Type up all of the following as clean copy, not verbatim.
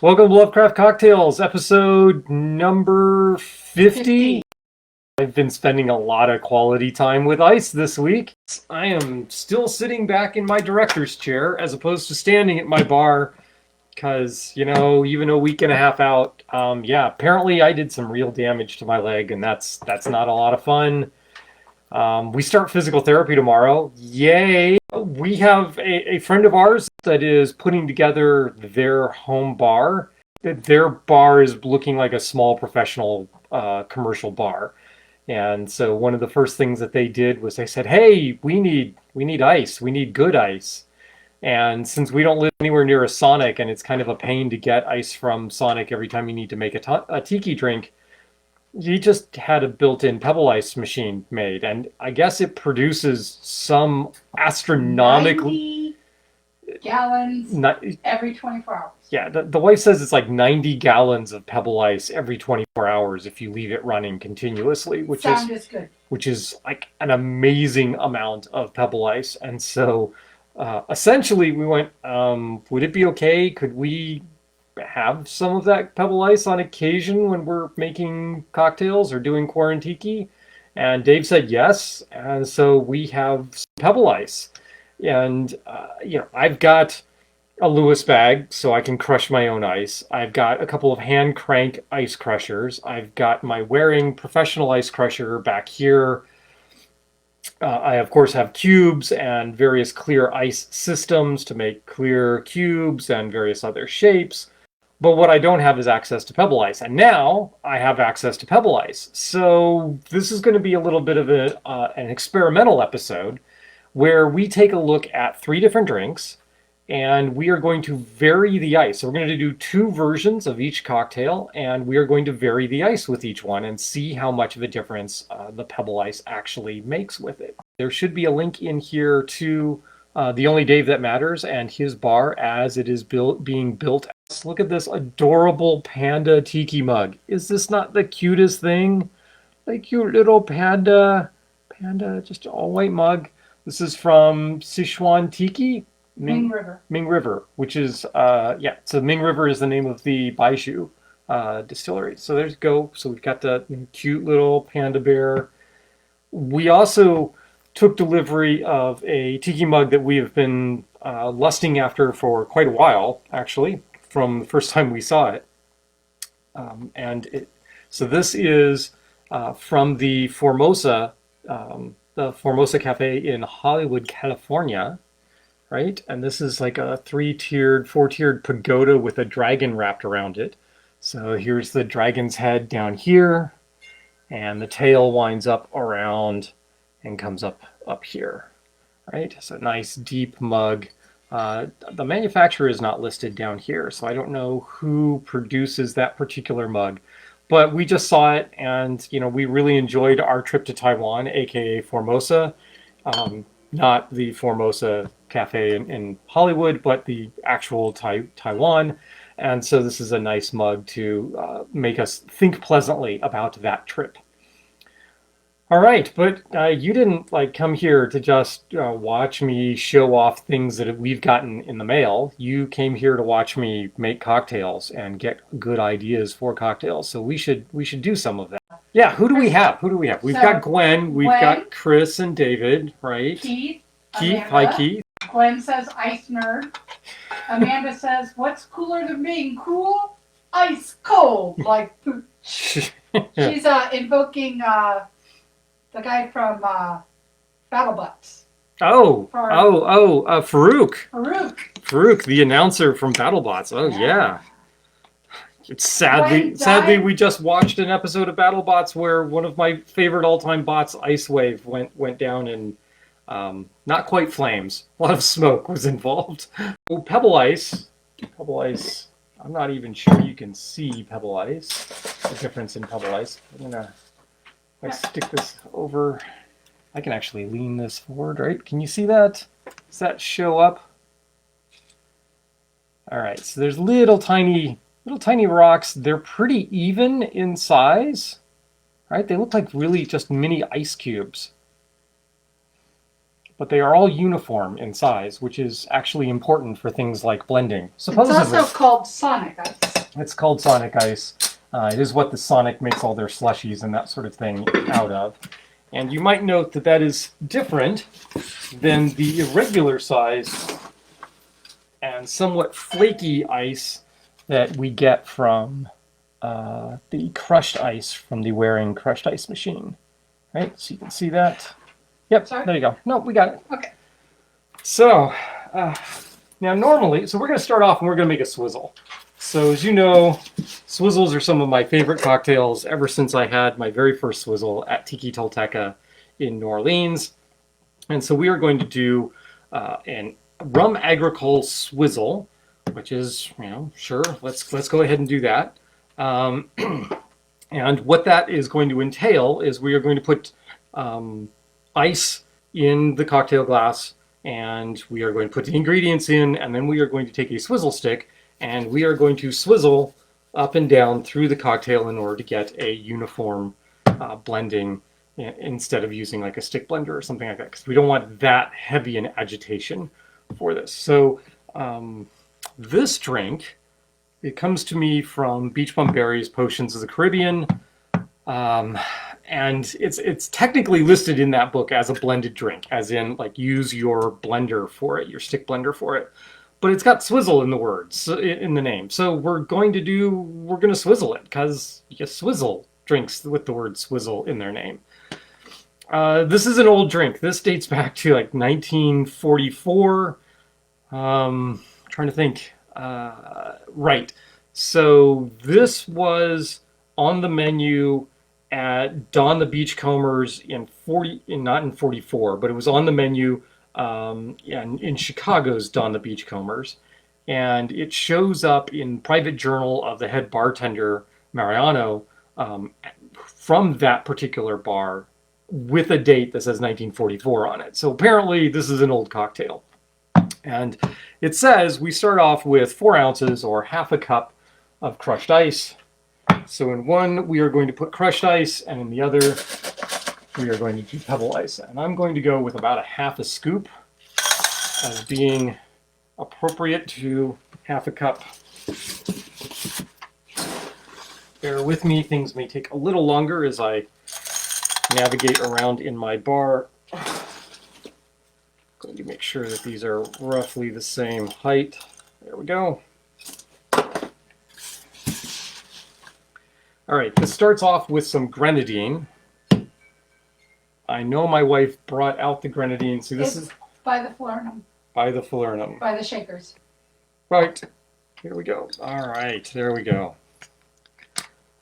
Welcome to Lovecraft Cocktails, episode number 50. I've been spending a lot of quality time with ice this week. I am still sitting back in my director's chair as opposed to standing at my bar because, even a week and a half out, apparently I did some real damage to my leg, and that's not a lot of fun. We start physical therapy tomorrow. Yay! We have a friend of ours that is putting together their home bar. Their bar is looking like a small professional commercial bar. And so one of the first things that they did was they said, "Hey, we need ice. We need good ice." And since we don't live anywhere near a Sonic, and it's kind of a pain to get ice from Sonic every time you need to make a Tiki drink, he just had a built-in pebble ice machine made, and I guess it produces some astronomical 90 gallons every 24 hours. Yeah, the wife says it's like 90 gallons of pebble ice every 24 hours if you leave it running continuously, which is like an amazing amount of pebble ice. And so essentially we went, would it be okay? Could we have some of that pebble ice on occasion when we're making cocktails or doing Quarantiki? And Dave said yes, and so we have some pebble ice. And I've got a Lewis bag so I can crush my own ice. I've got a couple of hand crank ice crushers. I've got my Wherein professional ice crusher back here. I, of course, have cubes and various clear ice systems to make clear cubes and various other shapes. But what I don't have is access to pebble ice. And now I have access to pebble ice. So this is going to be a little bit of an experimental episode where we take a look at 3 different drinks and we are going to vary the ice. So we're going to do 2 versions of each cocktail, and we are going to vary the ice with each one and see how much of a difference the pebble ice actually makes with it. There should be a link in here to The Only Dave That Matters and his bar as it is being built. Look at this adorable Panda Tiki mug. Is this not the cutest thing? The cute little Panda, just all white mug. This is from Sichuan Tiki. Ming River. Ming River, which is, so Ming River is the name of the Baijiu distillery. So there's go. So we've got the cute little panda bear. We also took delivery of a Tiki mug that we have been lusting after for quite a while, actually, from the first time we saw it. So this is from the Formosa Cafe in Hollywood, California. Right? And this is like a 4-tiered pagoda with a dragon wrapped around it. So here's the dragon's head down here, and the tail winds up around and comes up here. Right? So nice deep mug. The manufacturer is not listed down here, so I don't know who produces that particular mug. But we just saw it, and we really enjoyed our trip to Taiwan, aka Formosa. Not the Formosa Cafe in Hollywood, but the actual Taiwan. And so this is a nice mug to make us think pleasantly about that trip. All right, but you didn't come here to just watch me show off things that we've gotten in the mail. You came here to watch me make cocktails and get good ideas for cocktails. So we should do some of that. Yeah, who do we have? We've got Gwen, we've got Chris and David, right? Keith, hi Keith. Gwen says ice nerd. Amanda says, what's cooler than being cool? Ice cold. She's invoking the guy from BattleButts. Farouk. Farouk, the announcer from BattleBots. Oh yeah. It's sadly we just watched an episode of BattleBots where one of my favorite all-time bots, Ice Wave, went down in not quite flames. A lot of smoke was involved. Oh, pebble ice. I'm not even sure you can see pebble ice. The difference in pebble ice. I'm gonna stick this over. I can actually lean this forward, right? Can you see that? Does that show up? All right. So there's little tiny rocks. They're pretty even in size, right? They look like really just mini ice cubes. But they are all uniform in size, which is actually important for things like blending. Supposedly. It's also called Sonic. I've It's called Sonic Ice. It is what the Sonic makes all their slushies and that sort of thing out of. And you might note that that is different than the irregular size and somewhat flaky ice that we get from the crushed ice from the Wherein crushed ice machine. Right? So you can see that. Yep, Sorry? there you go. No, we got it. Okay. So, now normally, so we're going to start off and we're going to make a swizzle. So as you know, swizzles are some of my favorite cocktails ever since I had my very first swizzle at Tiki in New Orleans. And so we are going to do an rum agricole swizzle, which is, you know, sure, let's go ahead and do that. And what that is going to entail is we are going to put ice in the cocktail glass, and we are going to put the ingredients in, and then we are going to take a swizzle stick, and we are going to swizzle up and down through the cocktail in order to get a uniform blending instead of using like a stick blender or something like that, because we don't want that heavy an agitation for this. So this drink, it comes to me from Beach Bum Berries Potions of the Caribbean, and it's technically listed in that book as a blended drink, as in like use your blender for it, your stick blender for it. But it's got swizzle in the words, in the name. So we're going to swizzle it, because you swizzle drinks with the word swizzle in their name. This is an old drink. This dates back to like 1944. Trying to think. Right. So this was on the menu at Don the Beachcombers not in 44, but it was on the menu in Chicago's Don the Beachcombers. And it shows up in Private Journal of the head bartender, Mariano, from that particular bar with a date that says 1944 on it. So apparently this is an old cocktail. And it says we start off with 4 ounces or half a cup of crushed ice. So in one, we are going to put crushed ice, and in the other, we are going to do pebble ice. And I'm going to go with about a half a scoop as being appropriate to half a cup. Bear with me, things may take a little longer as I navigate around in my bar. Going to make sure that these are roughly the same height. There we go. All right, this starts off with some grenadine. I know my wife brought out the grenadine. So this is by the falernum. By the falernum. By the shakers. Right. Here we go. All right, there we go.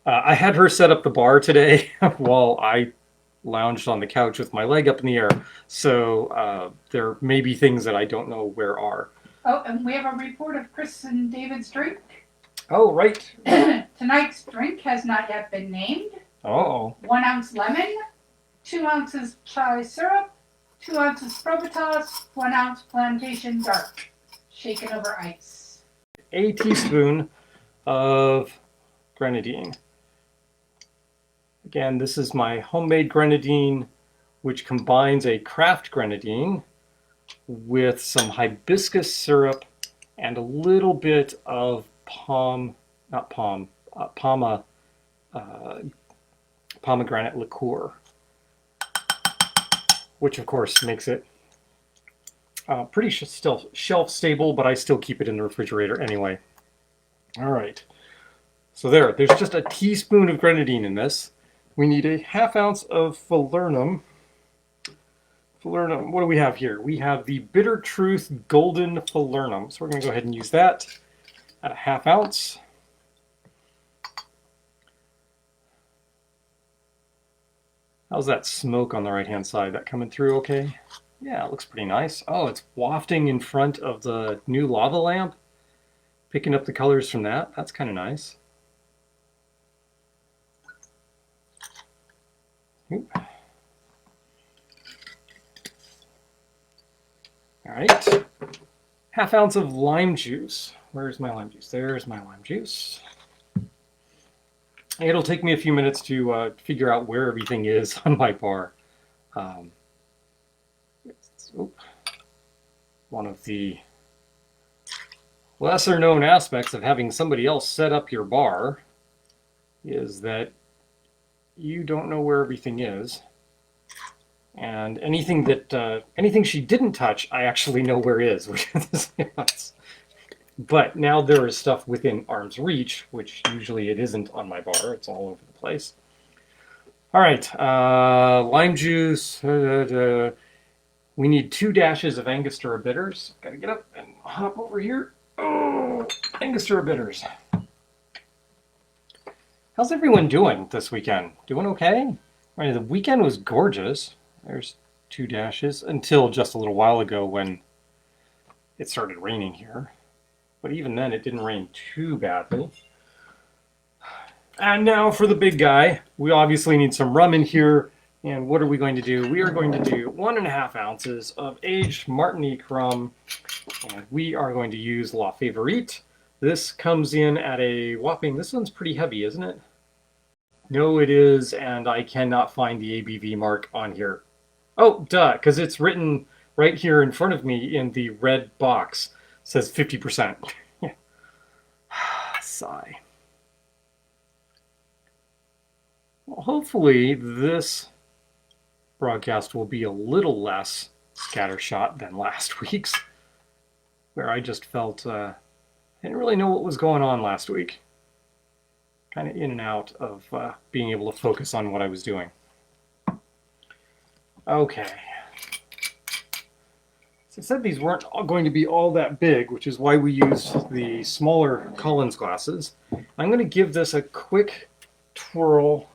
I had her set up the bar today while I lounged on the couch with my leg up in the air. So there may be things that I don't know where are. Oh, and we have a report of Chris and David's drink. Oh, right. Tonight's drink has not yet been named. Oh. 1 ounce lemon, 2 ounces chai syrup, 2 ounces probitas, 1 ounce plantation dark, shaken over ice. A teaspoon of grenadine. Again, this is my homemade grenadine, which combines a craft grenadine with some hibiscus syrup and a little bit of pomegranate liqueur, which of course makes it pretty still shelf stable, but I still keep it in the refrigerator anyway. All right, so there's just a teaspoon of grenadine in this. We need a half ounce of falernum. Falernum, what do we have here? We have the Bitter Truth Golden Falernum. So we're going to go ahead and use that at a half ounce. How's that smoke on the right-hand side? That coming through okay? Yeah, it looks pretty nice. Oh, it's wafting in front of the new lava lamp. Picking up the colors from that. That's kind of nice. Oop. All right, half ounce of lime juice. Where's my lime juice? There's my lime juice. It'll take me a few minutes to figure out where everything is on my bar. One of the lesser known aspects of having somebody else set up your bar is that you don't know where everything is. And anything that anything she didn't touch, I actually know where it is. But now there is stuff within arm's reach, which usually it isn't on my bar. It's all over the place. All right, lime juice. We need 2 dashes of Angostura bitters. Gotta get up and hop over here. Oh, Angostura bitters. How's everyone doing this weekend? Doing okay? I mean, the weekend was gorgeous. There's 2 dashes until just a little while ago when it started raining here. But even then, it didn't rain too badly. And now for the big guy. We obviously need some rum in here. And what are we going to do? We are going to do 1.5 ounces of aged Martinique rum. And we are going to use La Favorite. This comes in at a whopping, this one's pretty heavy, isn't it? No, it is, and I cannot find the ABV mark on here. Oh, duh, because it's written right here in front of me in the red box. It says 50%. Sigh. Well, hopefully this broadcast will be a little less scattershot than last week's, where I just felt I didn't really know what was going on last week. Kind of in and out of being able to focus on what I was doing. Okay. As I said, these weren't going to be all that big, which is why we used the smaller Collins glasses. I'm going to give this a quick twirl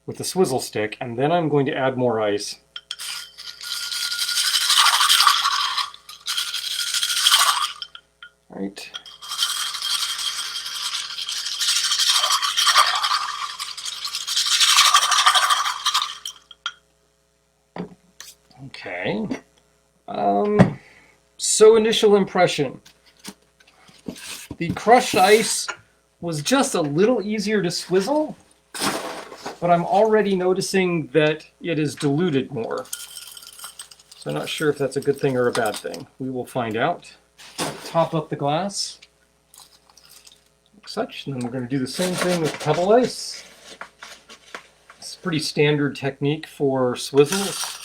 with the swizzle stick, and then I'm going to add more ice. All right. Okay. So initial impression. The crushed ice was just a little easier to swizzle, but I'm already noticing that it is diluted more. So I'm not sure if that's a good thing or a bad thing. We will find out. Top up the glass, like such, and then we're going to do the same thing with pebble ice. It's a pretty standard technique for swizzles.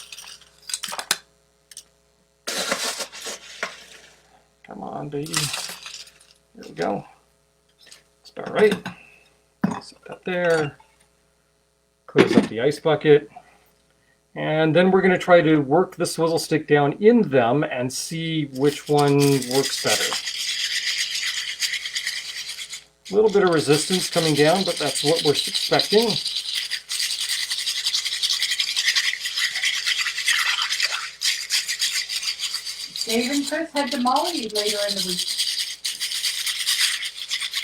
Come on, baby. There we go. That's about right. Set that there. Close up the ice bucket. And then we're going to try to work the swizzle stick down in them and see which one works better. A little bit of resistance coming down, but that's what we're expecting. Dave and Chris head to Molly later in the week.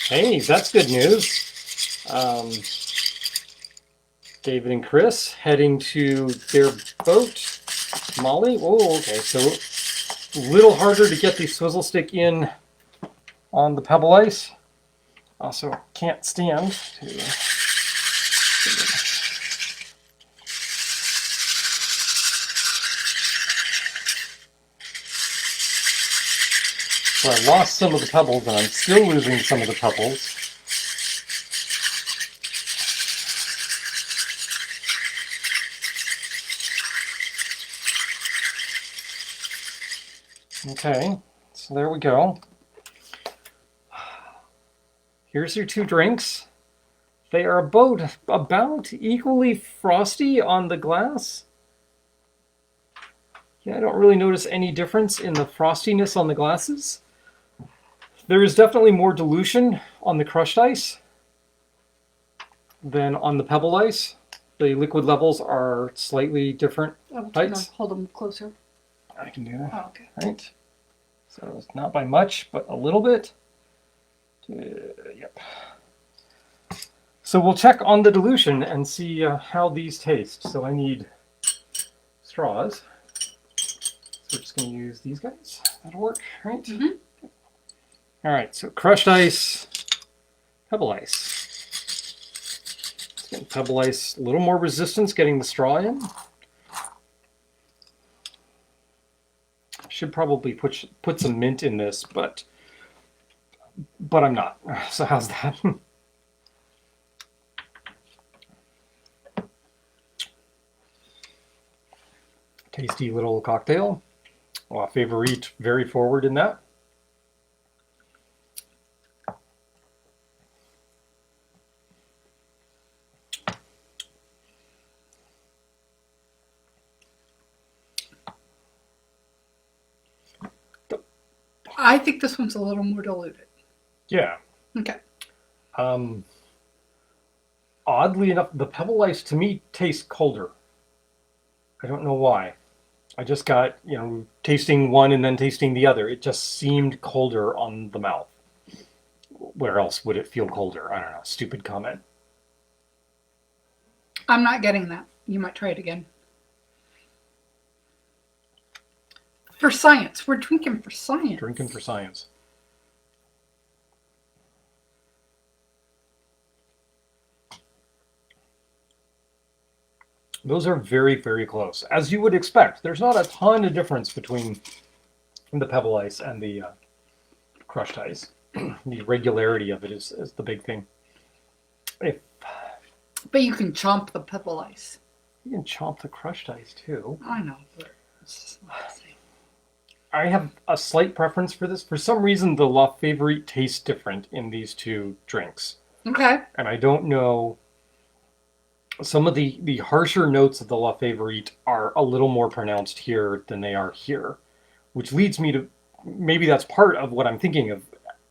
Hey, that's good news. David and Chris heading to their boat, Molly. Oh, okay. So a little harder to get the swizzle stick in on the pebble ice. Also, can't stand to. So I lost some of the pebbles, and I'm still losing some of the pebbles. Okay, so there we go. Here's your 2 drinks. They are about equally frosty on the glass. Yeah, I don't really notice any difference in the frostiness on the glasses. There is definitely more dilution on the crushed ice than on the pebble ice. The liquid levels are slightly different heights. Hold them closer. I can do that. Oh, okay. Right. So it's not by much, but a little bit. Yep. So we'll check on the dilution and see how these taste. So I need straws. So we're just going to use these guys. That'll work, right? Mm-hmm. All right, so crushed ice, pebble ice. Let's get pebble ice, a little more resistance getting the straw in. Should probably put some mint in this, but but I'm not. So how's that? Tasty little cocktail. La Favorite, very forward in that. I think this one's a little more diluted. Yeah. Okay. Oddly enough, the pebble ice to me tastes colder. I don't know why. I just got, tasting one and then tasting the other. It just seemed colder on the mouth. Where else would it feel colder? I don't know. Stupid comment. I'm not getting that. You might try it again. For science. We're drinking for science. Drinking for science. Those are very, very close. As you would expect, there's not a ton of difference between the pebble ice and the crushed ice. The regularity of it is the big thing. But you can chomp the pebble ice. You can chomp the crushed ice too. I know, but it's not the same. I have a slight preference for this. For some reason, the La Favorite tastes different in these two drinks. Okay. And I don't know. Some of the harsher notes of the La Favorite are a little more pronounced here than they are here, which leads me to maybe that's part of what I'm thinking of.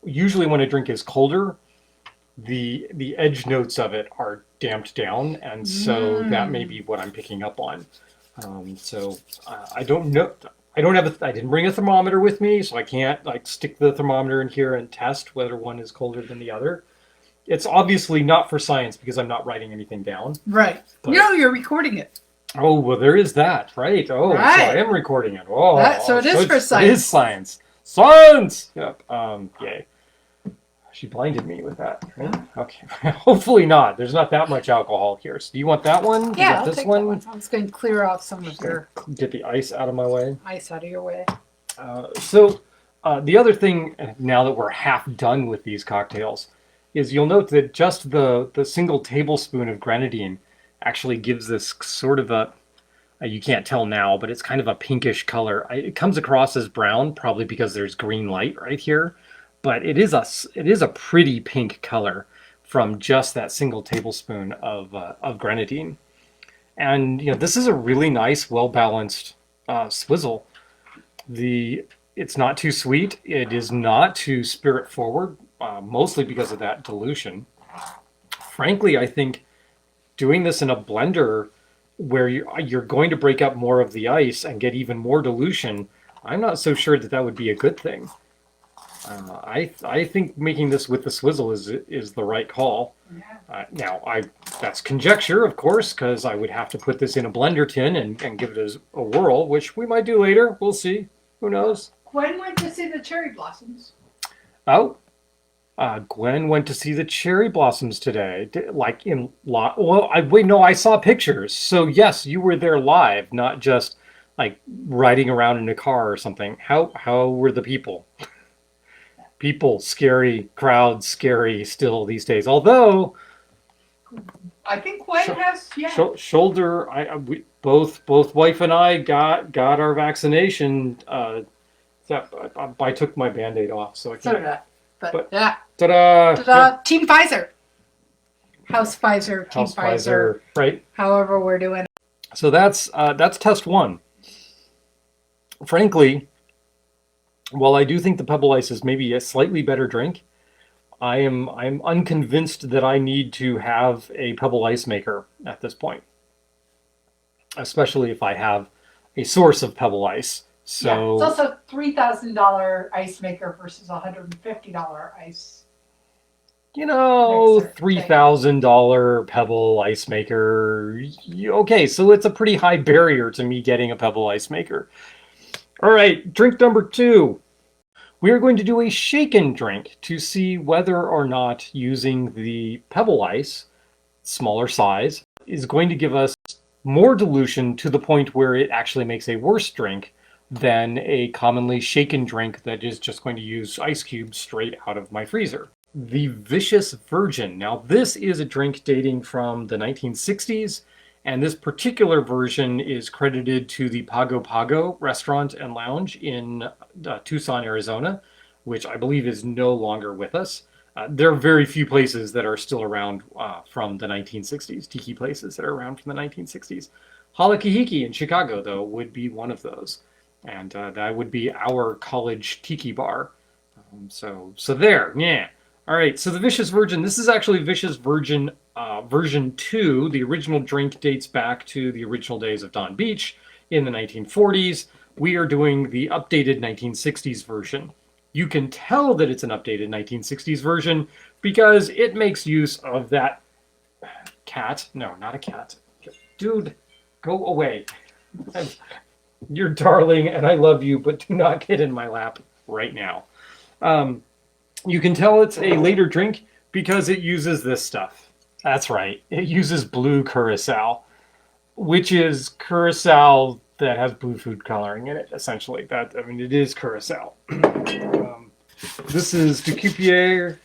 Usually when a drink is colder, the edge notes of it are damped down, and so that may be what I'm picking up on. I don't know. I didn't bring a thermometer with me, so I can't stick the thermometer in here and test whether one is colder than the other. It's obviously not for science because I'm not writing anything down. Right. But, you're recording it. Oh, well, there is that, right? Oh, right. So I am recording it. Oh, so it is for science. It is science. Science! Yep. Yay. She blinded me with that. Right? Okay. Hopefully not. There's not that much alcohol here. So do you want that one? Yeah, I'll this take one? that one. I'm just going to clear off some of your... Get the ice out of my way. Ice out of your way. The other thing, now that we're half done with these cocktails, is you'll note that just the single tablespoon of grenadine actually gives this sort of a, you can't tell now, but it's kind of a pinkish color. It comes across as brown, probably because there's green light right here, but it is a pretty pink color from just that single tablespoon of grenadine. And this is a really nice, well-balanced swizzle. It's not too sweet. It is not too spirit forward. Mostly because of that dilution. Frankly, I think doing this in a blender where you're going to break up more of the ice and get even more dilution, I'm not so sure that would be a good thing. I think making this with the swizzle is the right call. Now, that's conjecture, of course, because I would have to put this in a blender tin and give it a whirl, which we might do later. We'll see. Who knows? Gwen went to see the cherry blossoms. Oh. Gwen went to see the cherry blossoms today. I saw pictures. So yes, you were there live, not just riding around in a car or something. How were the people? People scary, crowd scary still these days. Although I think Gwen has shoulder. Both wife and I got our vaccination. I took my Band-Aid off, so I can't. So did I. But yeah. Ta-da! Ta-da! Team Pfizer. House Pfizer. Team House Pfizer. Right. However we're doing. So that's test one. Frankly, while I do think the Pebble Ice is maybe a slightly better drink, I'm unconvinced that I need to have a Pebble Ice maker at this point. Especially if I have a source of Pebble Ice. So it's also $3,000 ice maker versus $150 ice. $3,000 Pebble ice maker. Okay, so it's a pretty high barrier to me getting a Pebble ice maker. All right, drink number 2. We are going to do a shaken drink to see whether or not using the Pebble ice, smaller size, is going to give us more dilution to the point where it actually makes a worse drink, than a commonly shaken drink that is just going to use ice cubes straight out of my freezer. The Vicious Virgin. Now, this is a drink dating from the 1960s, and this particular version is credited to the Pago Pago restaurant and lounge in Tucson, Arizona, which I believe is no longer with us. There are very few places that are still around from the 1960s, tiki places that are around from the 1960s. Halakihiki in Chicago, though, would be one of those. And that would be our college tiki bar. So there, yeah. All right, so the Vicious Virgin, this is actually Vicious Virgin version 2. The original drink dates back to the original days of Don Beach in the 1940s. We are doing the updated 1960s version. You can tell that it's an updated 1960s version because it makes use of that cat. No, not a cat. Dude, go away. You're darling and I love you, but do not get in my lap right now. You can tell it's a later drink because it uses this stuff. That's right. It uses blue curacao, which is curacao that has blue food coloring in it, essentially. It is curacao. This is de Coupier.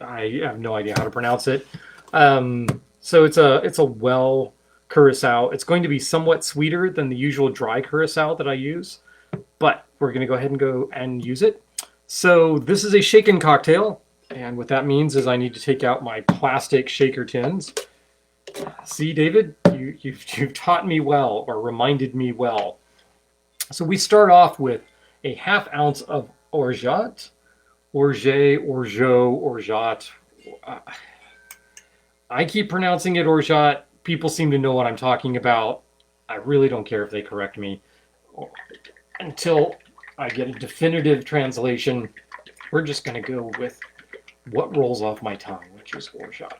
I have no idea how to pronounce it. So it's a well curacao. It's going to be somewhat sweeter than the usual dry curacao that I use, but we're going to go ahead and use it. So this is a shaken cocktail, and what that means is I need to take out my plastic shaker tins. See, David, you've taught me well, or reminded me well. So we start off with a ½ ounce of orgeat. I keep pronouncing it orgeat. People seem to know what I'm talking about. I really don't care if they correct me. Until I get a definitive translation, we're just going to go with what rolls off my tongue, which is orgeat.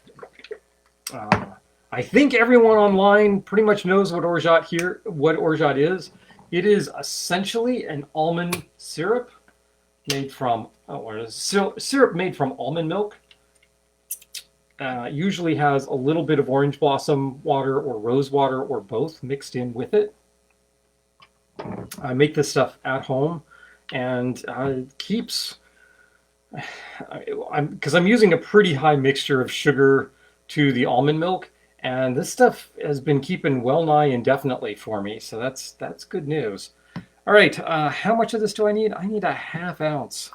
I think everyone online pretty much knows what orgeat is. It is essentially an almond syrup made from syrup made from almond milk. Usually has a little bit of orange blossom water or rose water or both mixed in with it. I make this stuff at home, and it keeps. Because I'm using a pretty high mixture of sugar to the almond milk, and this stuff has been keeping well nigh indefinitely for me, so that's good news. All right, how much of this do I need? I need a ½ ounce.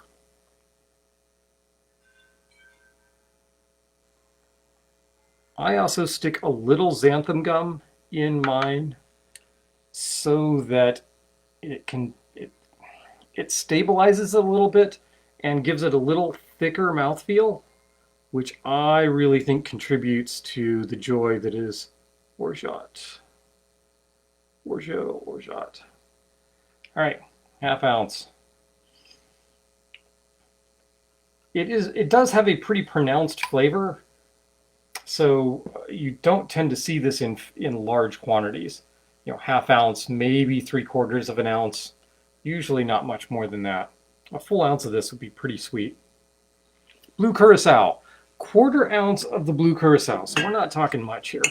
I also stick a little xanthan gum in mine so that it stabilizes a little bit and gives it a little thicker mouthfeel, which I really think contributes to the joy that is orgeat. Orgeat. All right, ½ ounce. It does have a pretty pronounced flavor, so you don't tend to see this in large quantities. You know, ½ ounce, maybe 3/4 of an ounce, usually not much more than that. A full ounce of this would be pretty sweet. Blue curacao, 1/4 ounce of the blue curacao, so we're not talking much here.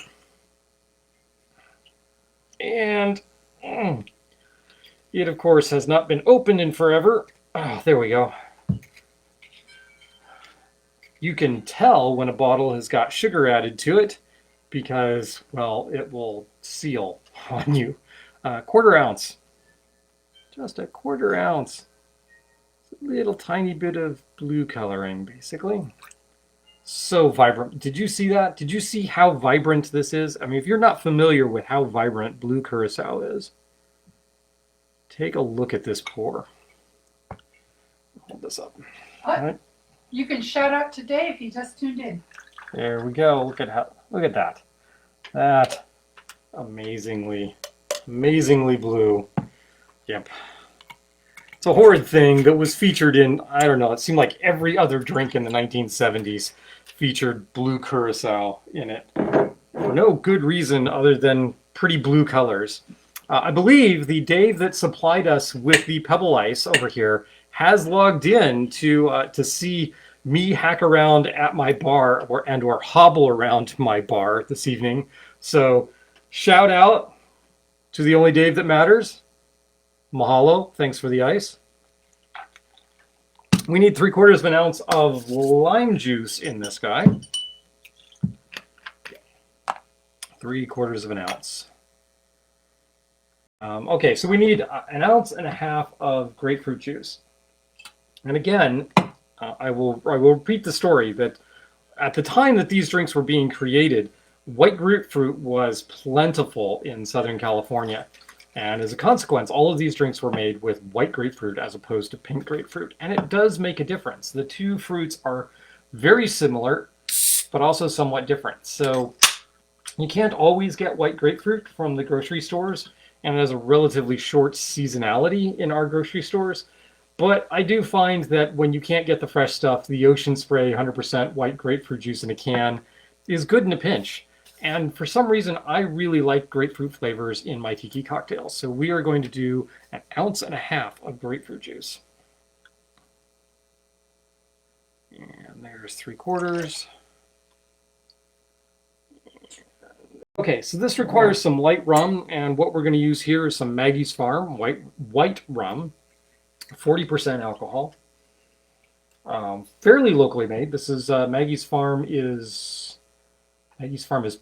And it, of course, has not been opened in forever. Oh, there we go. You can tell when a bottle has got sugar added to it because, well, it will seal on you. 1/4 ounce. Just a 1/4 ounce. It's a little tiny bit of blue coloring, basically. So vibrant. Did you see that? Did you see how vibrant this is? I mean, if you're not familiar with how vibrant blue curacao is, take a look at this pour. Hold this up. All right. You can shout out to Dave. He just tuned in. There we go. Look at that. That amazingly blue. Yep. It's a horrid thing that was featured in, I don't know, it seemed like every other drink in the 1970s featured blue curacao in it. For no good reason other than pretty blue colors. I believe the Dave that supplied us with the pebble ice over here has logged in to see me hack around at my bar or hobble around my bar this evening. So shout out To the only Dave that matters, mahalo. Thanks for the ice. We need 3/4 of an ounce of lime juice in this guy. 3/4 of an ounce. Okay, so we need 1.5 ounces of grapefruit juice. And again, I will repeat the story that at the time that these drinks were being created, white grapefruit was plentiful in Southern California. And as a consequence, all of these drinks were made with white grapefruit as opposed to pink grapefruit. And it does make a difference. The two fruits are very similar, but also somewhat different. So you can't always get white grapefruit from the grocery stores, and it has a relatively short seasonality in our grocery stores. But I do find that when you can't get the fresh stuff, the Ocean Spray 100% white grapefruit juice in a can is good in a pinch. And for some reason, I really like grapefruit flavors in my tiki cocktails. So we are going to do 1.5 ounces of grapefruit juice. And there's 3/4. Okay, so this requires some light rum, and what we're going to use here is some Maggie's Farm white rum, 40% alcohol. Fairly locally made. This is Maggie's Farm is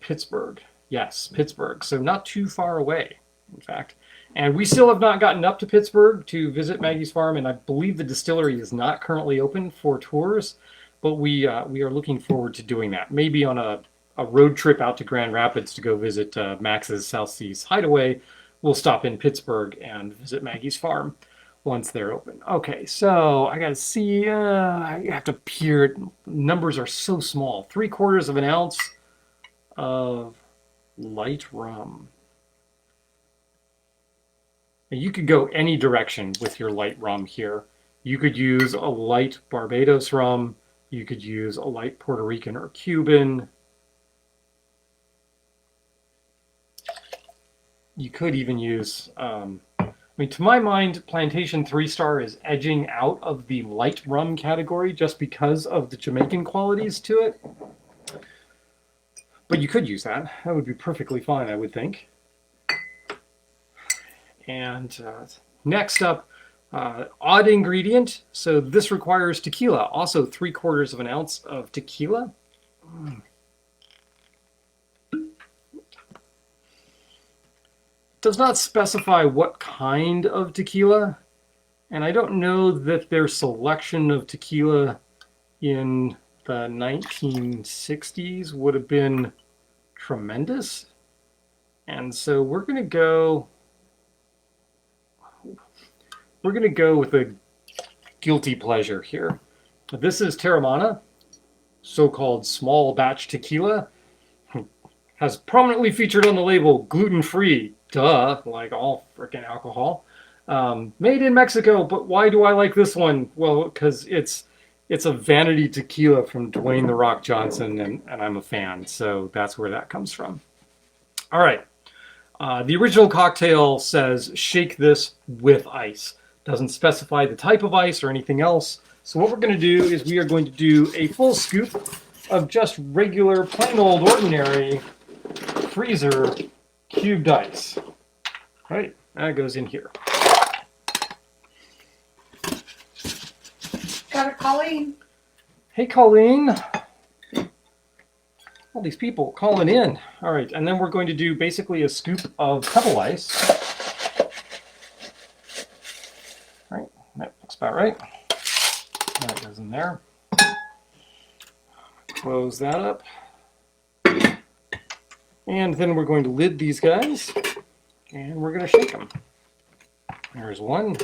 Pittsburgh. Yes, Pittsburgh. So not too far away, in fact. And we still have not gotten up to Pittsburgh to visit Maggie's Farm, and I believe the distillery is not currently open for tours, but we are looking forward to doing that. Maybe on a road trip out to Grand Rapids to go visit Max's South Seas Hideaway. We'll stop in Pittsburgh and visit Maggie's Farm once they're open. Okay, so I gotta see, I have to peer, numbers are so small. 3/4 of an ounce of light rum. Now, you could go any direction with your light rum here. You could use a light Barbados rum. You could use a light Puerto Rican or Cuban. You could even use, I mean, to my mind, Plantation 3-Star is edging out of the light rum category just because of the Jamaican qualities to it. But you could use that. That would be perfectly fine, I would think. And next up, odd ingredient. So this requires tequila. Also 3/4 of an ounce of tequila. Does not specify what kind of tequila, and I don't know that their selection of tequila in the 1960s would have been tremendous. And so we're going to go with a guilty pleasure here. This is Terramana, so-called small batch tequila. Has prominently featured on the label gluten-free. Duh, like all freaking alcohol. Made in Mexico, but why do I like this one? Well, because it's a vanity tequila from Dwayne "The Rock" Johnson, and I'm a fan, so that's where that comes from. All right. The original cocktail says shake this with ice. Doesn't specify the type of ice or anything else. So what we're going to do is we are going to do a full scoop of just regular, plain old, ordinary freezer cubed ice. Right, that goes in here. Got it, Colleen? Hey, Colleen. All these people calling in. All right, and then we're going to do basically a scoop of pebble ice. All right, that looks about right. That goes in there. Close that up. And then we're going to lid these guys, and we're going to shake them. There's one.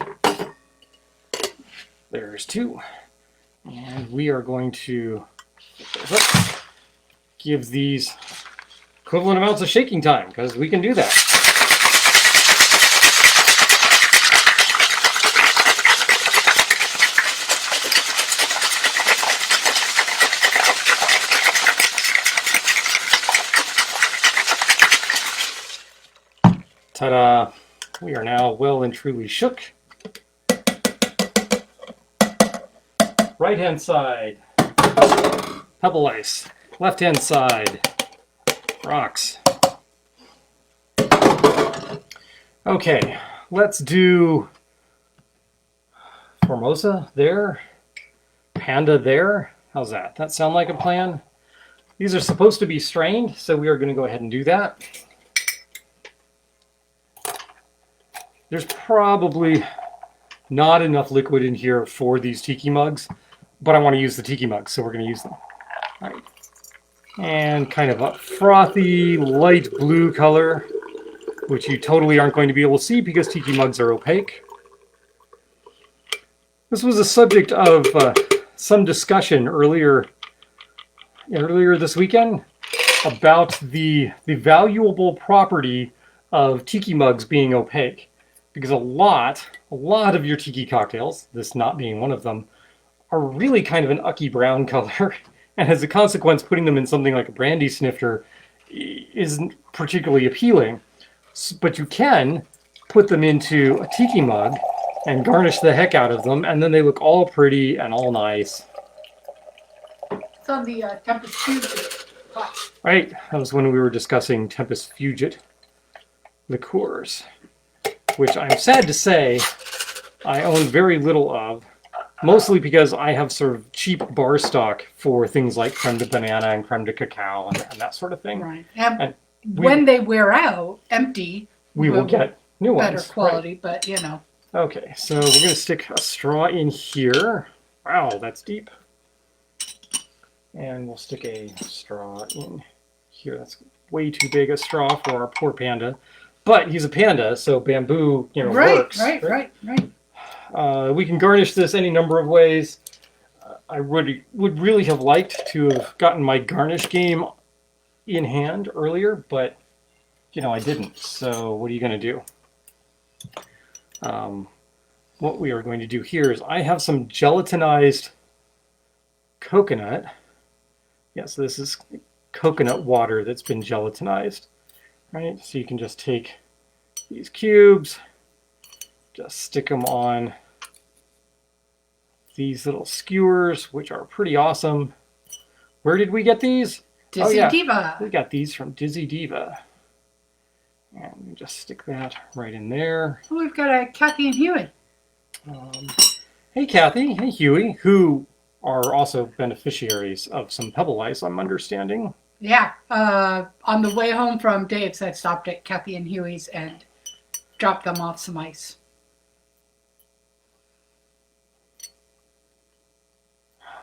There's two. And we are going to give these equivalent amounts of shaking time, because we can do that. Ta-da! We are now well and truly shook. Right hand side, pebble ice. Left hand side, rocks. Okay, let's do Formosa there, Panda there. How's that? That sound like a plan? These are supposed to be strained, so we are going to go ahead and do that. There's probably not enough liquid in here for these tiki mugs, but I want to use the tiki mugs, so we're going to use them. All right. And kind of a frothy, light blue color, which you totally aren't going to be able to see because tiki mugs are opaque. This was a subject of some discussion earlier this weekend about the valuable property of tiki mugs being opaque, because a lot of your tiki cocktails, this not being one of them, are really kind of an ucky brown color, and as a consequence, putting them in something like a brandy snifter isn't particularly appealing. But you can put them into a tiki mug and garnish the heck out of them, and then they look all pretty and all nice. It's on the Tempest Fugit. Right, that was when we were discussing Tempest Fugit liqueurs, which I'm sad to say I own very little of, mostly because I have sort of cheap bar stock for things like creme de banana and creme de cacao and that sort of thing. Right. And when they wear out, empty, we will get new ones. Better quality, right. But you know. Okay, so we're going to stick a straw in here. Wow, that's deep. And we'll stick a straw in here. That's way too big a straw for our poor panda. But he's a panda, so bamboo, works. Right. We can garnish this any number of ways. I would really have liked to have gotten my garnish game in hand earlier, but I didn't. So what are you going to do? What we are going to do here is I have some gelatinized coconut. So this is coconut water that's been gelatinized. Right? So you can just take these cubes, just stick them on these little skewers, which are pretty awesome. Where did we get these? Dizzy Diva. We got these from Dizzy Diva. And we just stick that right in there. Oh, we've got a Kathy and Huey. Hey, Kathy. Hey, Huey, who are also beneficiaries of some pebble ice, I'm understanding. Yeah. On the way home from Dave's, I stopped at Kathy and Huey's and dropped them off some ice.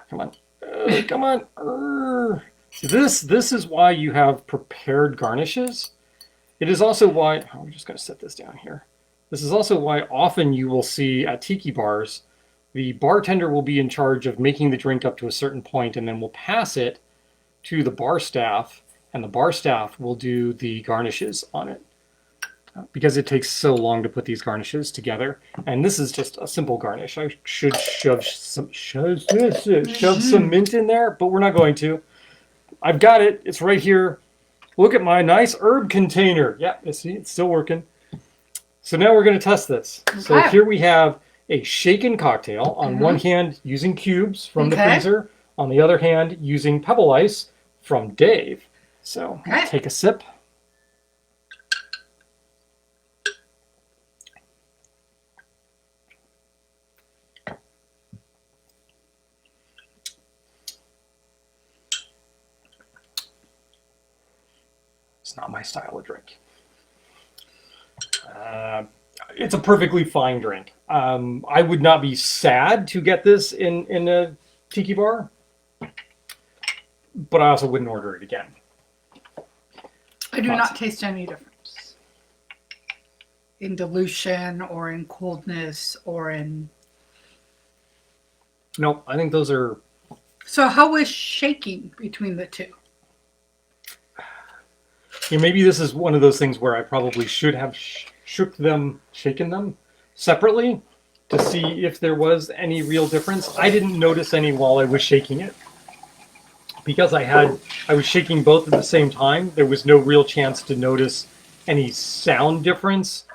Come on. Come on. This is why you have prepared garnishes. It is also why, we're just going to set this down here. This is also why often you will see at tiki bars, the bartender will be in charge of making the drink up to a certain point and then will pass it to the bar staff, and the bar staff will do the garnishes on it. Because it takes so long to put these garnishes together. And this is just a simple garnish. I should shove some mint in there, but we're not going to. I've got it. It's right here. Look at my nice herb container. Yeah, see, it's still working. So now we're going to test this. Okay. So here we have a shaken cocktail. On one hand, using cubes from the freezer. On the other hand, using pebble ice from Dave. So take a sip. It's not my style of drink. It's a perfectly fine drink. I would not be sad to get this in a tiki bar, but I also wouldn't order it again. I do not taste any difference in dilution or in coldness or in... Nope, I think those are... So how is shaking between the two? Yeah, maybe this is one of those things where I probably should have shaken them separately to see if there was any real difference. I didn't notice any while I was shaking it. Because I was shaking both at the same time, there was no real chance to notice any sound difference,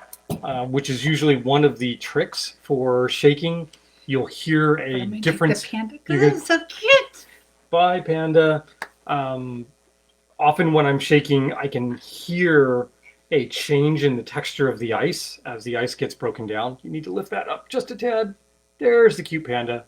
which is usually one of the tricks for shaking. You'll hear a difference. Panda, it's so cute. Bye, Panda. Often when I'm shaking, I can hear a change in the texture of the ice as the ice gets broken down. You need to lift that up just a tad. There's the cute panda.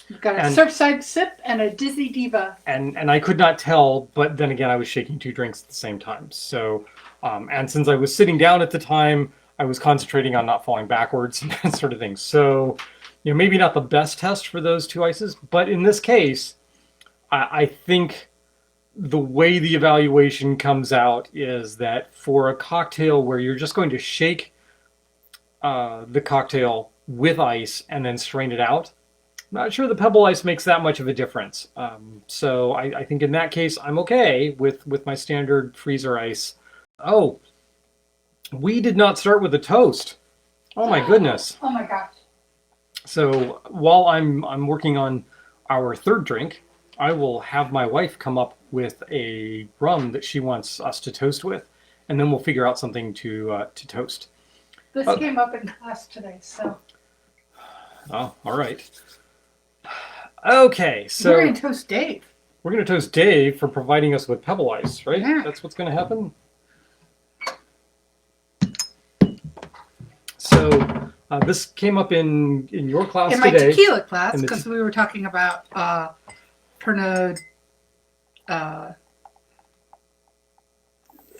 You've got a Surfside Sip and a Dizzy Diva. And I could not tell, but then again, I was shaking 2 drinks at the same time. So, and since I was sitting down at the time, I was concentrating on not falling backwards and that sort of thing. So, maybe not the best test for those 2 ices, but in this case, I think the way the evaluation comes out is that for a cocktail where you're just going to shake the cocktail with ice and then strain it out, I'm not sure the pebble ice makes that much of a difference. So I think in that case, I'm okay with my standard freezer ice. Oh, we did not start with a toast. Oh my goodness. Oh my gosh. So while I'm working on our 3rd drink, I will have my wife come up with a rum that she wants us to toast with, and then we'll figure out something to toast. This came up in class today, so. Oh, all right. Okay, so we're going to toast Dave. We're going to toast Dave for providing us with pebble ice, right? Yeah. That's what's going to happen. So this came up in your class today. In my tequila class, In because we were talking about Pernod.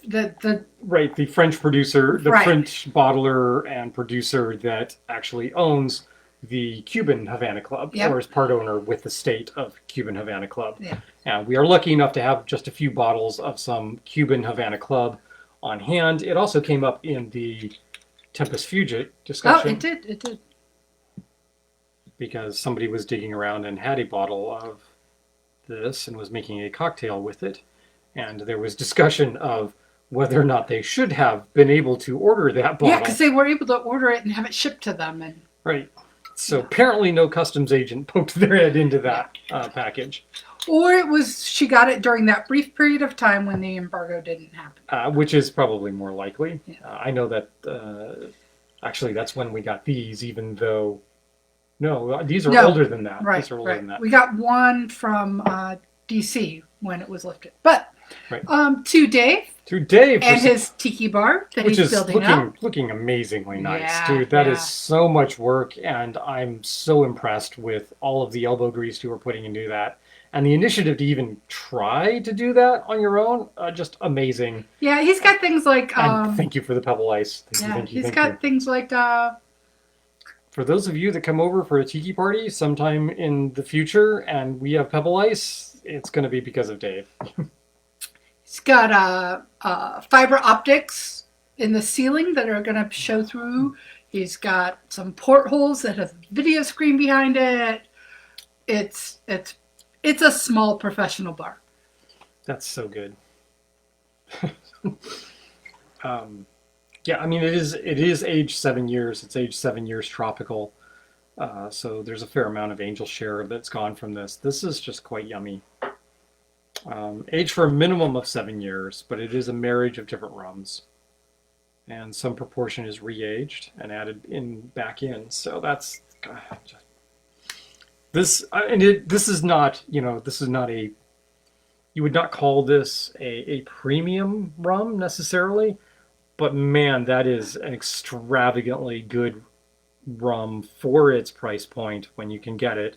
The French producer, the right. French bottler and producer that actually owns the Cuban Havana Club, yep. or is part owner with the state of Cuban Havana Club. Yeah. And we are lucky enough to have just a few bottles of some Cuban Havana Club on hand. It also came up in the Tempus Fugit discussion. Oh, it did. Because somebody was digging around and had a bottle of this and was making a cocktail with it. And there was discussion of whether or not they should have been able to order that bottle. Yeah, because they were able to order it and have it shipped to them. And right. So apparently no customs agent poked their head into that package. Or it was she got it during that brief period of time when the embargo didn't happen. Which is probably more likely. Yeah. I know that actually that's when we got these, even though... No, these are older than that. Right, these are older than that. We got one from D.C. when it was lifted. But right. To Dave. To Dave. And his tiki bar that he's building up. Looking amazingly nice, yeah, dude. That is so much work, and I'm so impressed with all of the elbow grease you were putting into that. And the initiative to even try to do that on your own, just amazing. Yeah, he's got things like... and thank you for the pebble ice. He's got things like... For those of you that come over for a tiki party sometime in the future and we have pebble ice, it's going to be because of Dave. He's got fiber optics in the ceiling that are going to show through. He's got some portholes that have video screen behind it. It's a small professional bar. That's so good. Yeah, I mean, it is aged 7 years. It's aged 7 years tropical. So there's a fair amount of angel share that's gone from this. This is just quite yummy. Aged for a minimum of 7 years, but it is a marriage of different rums. And some proportion is re-aged and added back in. So that's... This is not, this is not a... You would not call this a premium rum necessarily. But man, that is an extravagantly good rum for its price point when you can get it.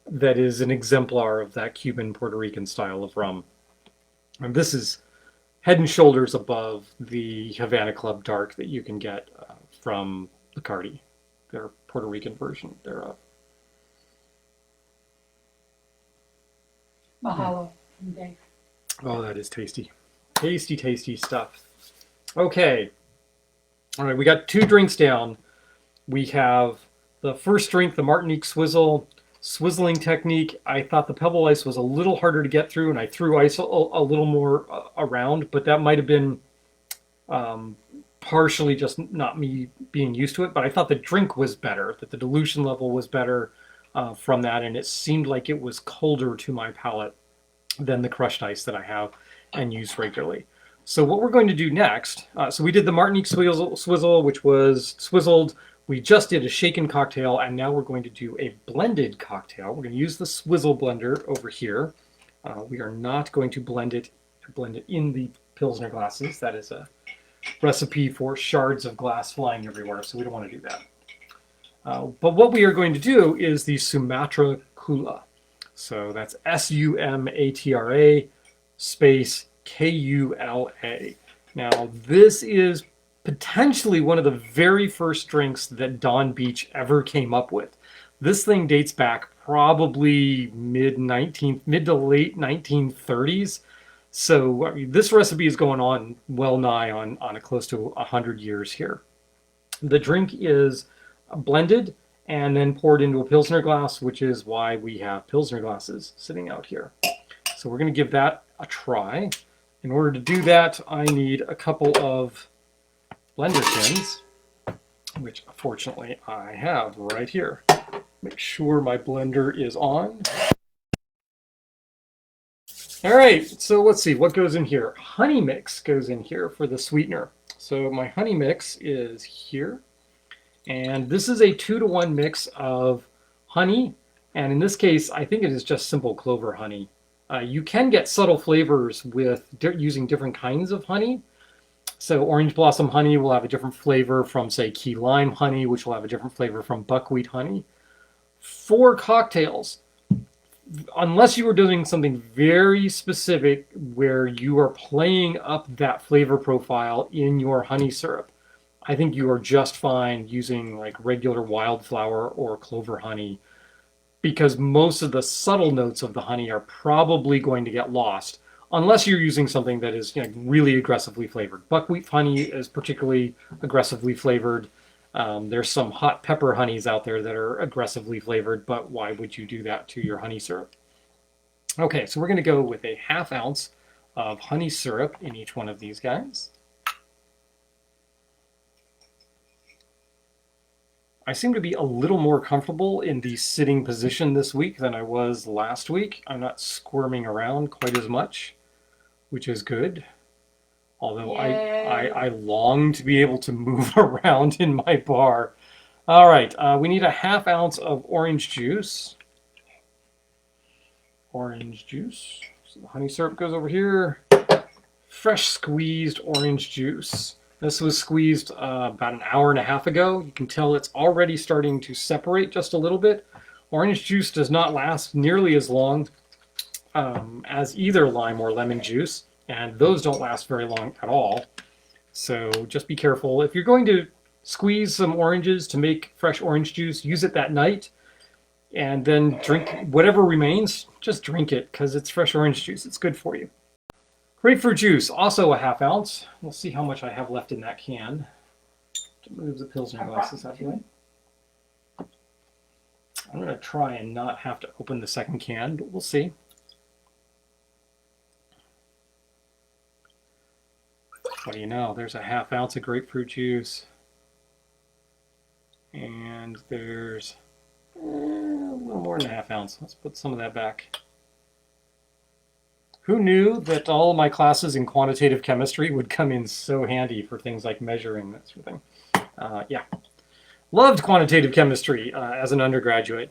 That is an exemplar of that Cuban Puerto Rican style of rum. And this is head and shoulders above the Havana Club Dark that you can get from Bacardi, their Puerto Rican version thereof. Mahalo. Oh, that is tasty. Tasty, tasty stuff. Okay. All right, we got 2 drinks down. We have the first drink, the Martinique Swizzle, swizzling technique. I thought the pebble ice was a little harder to get through, and I threw ice a little more around, but that might have been partially just not me being used to it, but I thought the drink was better, that the dilution level was better from that, and it seemed like it was colder to my palate than the crushed ice that I have and use regularly. So what we're going to do next, so we did the Martinique Swizzle, which was swizzled. We just did a shaken cocktail, and now we're going to do a blended cocktail. We're going to use the Swizzle blender over here. We are not going to blend it in the Pilsner glasses. That is recipe for shards of glass flying everywhere, so we don't want to do that. But what we are going to do is the Sumatra Kula. So that's Sumatra space Kula. Now, this is potentially one of the very first drinks that Don Beach ever came up with. This thing dates back probably mid to late 1930s. So I mean, this recipe is going on well nigh on a close to 100 years here. The drink is blended and then poured into a Pilsner glass, which is why we have Pilsner glasses sitting out here. So we're going to give that a try. In order to do that, I need a couple of blender tins, which fortunately I have right here. Make sure my blender is on. All right, so let's see what goes in here. Honey mix goes in here for the sweetener. So my honey mix is here. And this is a 2-to-1 mix of honey. And in this case, I think it is just simple clover honey. You can get subtle flavors with using different kinds of honey. So orange blossom honey will have a different flavor from, say, key lime honey, which will have a different flavor from buckwheat honey. For cocktails, unless you are doing something very specific where you are playing up that flavor profile in your honey syrup, I think you are just fine using like regular wildflower or clover honey, because most of the subtle notes of the honey are probably going to get lost unless you're using something that is, you know, really aggressively flavored. Buckwheat honey is particularly aggressively flavored. There's some hot pepper honeys out there that are aggressively flavored, but why would you do that to your honey syrup? Okay, so we're going to go with a 1/2 ounce of honey syrup in each one of these guys. I seem to be a little more comfortable in the sitting position this week than I was last week. I'm not squirming around quite as much, which is good. Although I long to be able to move around in my bar. All right, we need a 1/2 ounce of orange juice. Orange juice. So the honey syrup goes over here. Fresh squeezed orange juice. This was squeezed about an hour and a half ago. You can tell it's already starting to separate just a little bit. Orange juice does not last nearly as long as either lime or lemon juice, and those don't last very long at all. So just be careful. If you're going to squeeze some oranges to make fresh orange juice, use it that night, and then drink whatever remains. Just drink it because it's fresh orange juice. It's good for you. Grapefruit juice, also a 1/2 ounce. We'll see how much I have left in that can. To move the Pilsner glasses out of the way. I'm going to try and not have to open the second can, but we'll see. What do you know? There's a 1/2 ounce of grapefruit juice. And there's a little more than a 1/2 ounce. Let's put some of that back. Who knew that all of my classes in quantitative chemistry would come in so handy for things like measuring, that sort of thing? Yeah. Loved quantitative chemistry as an undergraduate.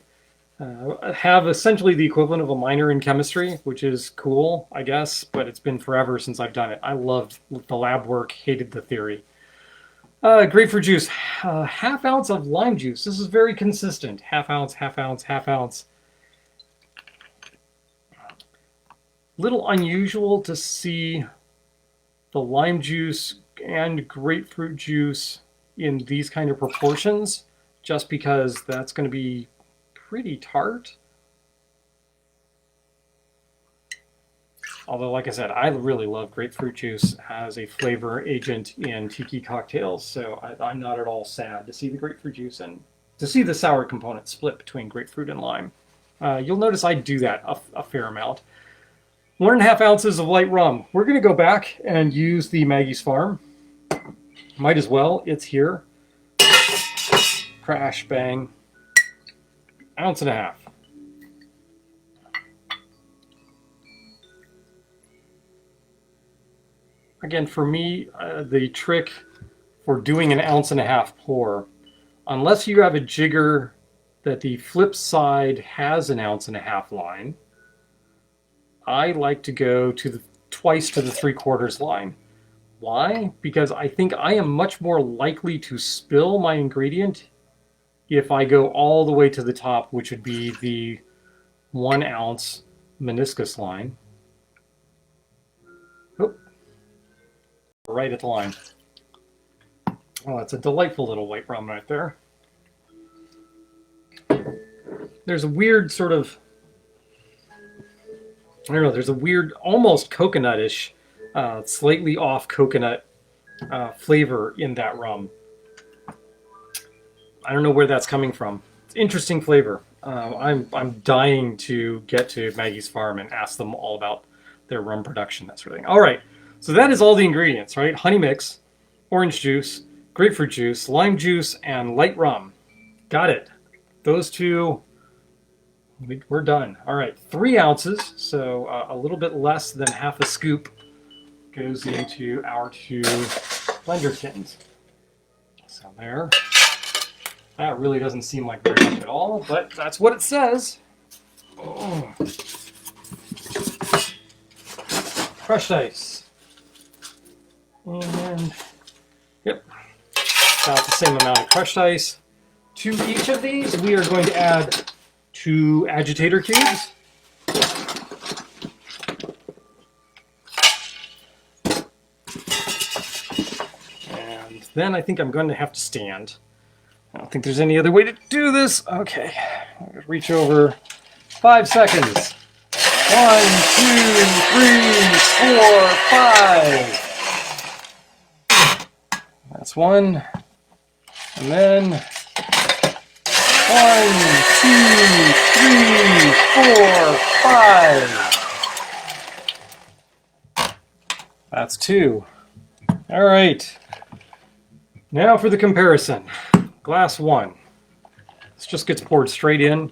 Have essentially the equivalent of a minor in chemistry, which is cool, I guess, but it's been forever since I've done it. I loved the lab work, hated the theory. Grapefruit juice, 1/2 ounce of lime juice. This is very consistent. 1/2 ounce, 1/2 ounce, 1/2 ounce. Little unusual to see the lime juice and grapefruit juice in these kind of proportions, just because that's going to be pretty tart. Although, like I said, I really love grapefruit juice as a flavor agent in tiki cocktails, so I'm not at all sad to see the grapefruit juice and to see the sour component split between grapefruit and lime. You'll notice I do that a fair amount. 1.5 ounces of light rum. We're going to go back and use the Maggie's Farm. Might as well. It's here. Crash, bang. 1.5 ounces. Again, for me, the trick for doing an 1.5 ounce pour, unless you have a jigger that the flip side has an 1.5 ounce line, I like to go to twice to the 3/4 line. Why? Because I think I am much more likely to spill my ingredient if I go all the way to the top, which would be the 1 ounce meniscus line. Oop. Right at the line. Oh, that's a delightful little white rum right there. There's a weird sort of, I don't know, there's a weird, almost coconut-ish, slightly off coconut flavor in that rum. I don't know where that's coming from. It's interesting flavor. I'm dying to get to Maggie's farm and ask them all about their rum production, that sort of thing. All right, so that is all the ingredients, right? Honey mix, orange juice, grapefruit juice, lime juice, and light rum. Got it. Those two, we're done. All right, 3 ounces, so a little bit less than half a scoop goes into our 2 blender tins. So there. That really doesn't seem like very much at all, but that's what it says. Oh. Crushed ice. And, yep, about the same amount of crushed ice. To each of these, we are going to add 2 agitator cubes. And then I think I'm going to have to stand. I don't think there's any other way to do this. Okay, I'm going to reach over. 5 seconds. 1, 2, 3, 4, 5. That's 1. And then 1, 2, 3, 4, 5. That's 2. All right. Now for the comparison. Glass 1. This just gets poured straight in.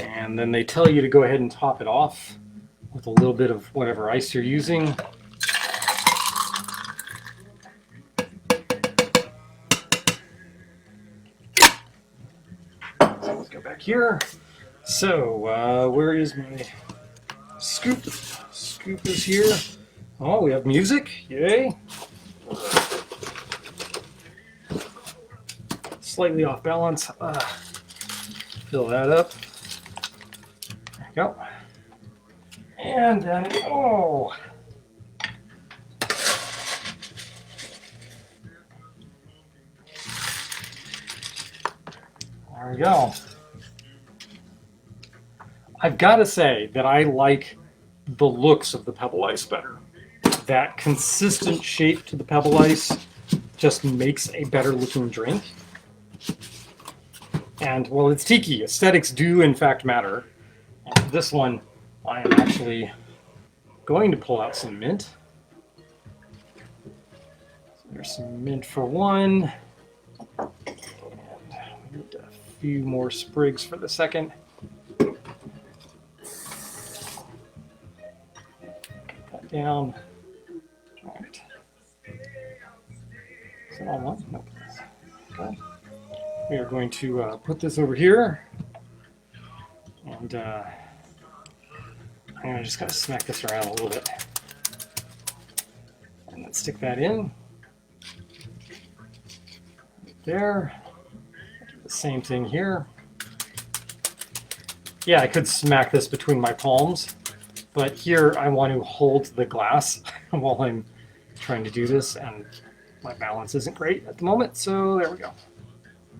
And then they tell you to go ahead and top it off with a little bit of whatever ice you're using. So let's go back here. So, where is my scoop? Scoop is here. Oh, we have music. Yay. Slightly off balance. Fill that up. There we go. And then, oh. There we go. I've got to say that I like the looks of the pebble ice better. That consistent shape to the pebble ice just makes a better looking drink. And, well, it's tiki. Aesthetics do, in fact, matter. And for this one, I am actually going to pull out some mint. So there's some mint for 1. And we need a few more sprigs for the second. Get that down. All right. Is that all one? Nope. Okay. We are going to put this over here, and I'm just going to smack this around a little bit, and then stick that in right there. Do the same thing here. Yeah, I could smack this between my palms, but here I want to hold the glass while I'm trying to do this, and my balance isn't great at the moment, so there we go.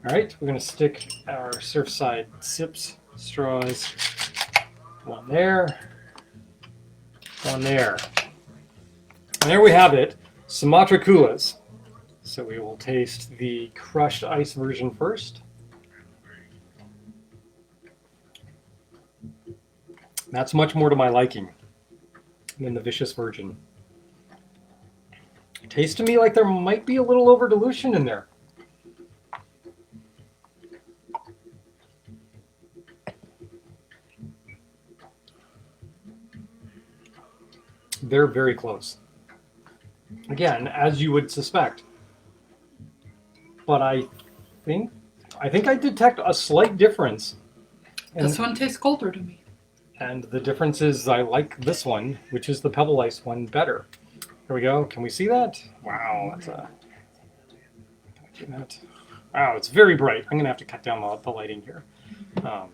All right, we're going to stick our Surfside sips, straws, 1 there, 1 there. And there we have it, Sumatra Kulas. So we will taste the crushed ice version first. That's much more to my liking than the Vicious Virgin. It tastes to me like there might be a little over dilution in there. They're very close. Again, as you would suspect. But I think I detect a slight difference. This one tastes colder to me. And the difference is I like this one, which is the pebble ice one, better. Here we go. Can we see that? Wow, that's a... Wow, it's very bright. I'm going to have to cut down the lighting here. Wow.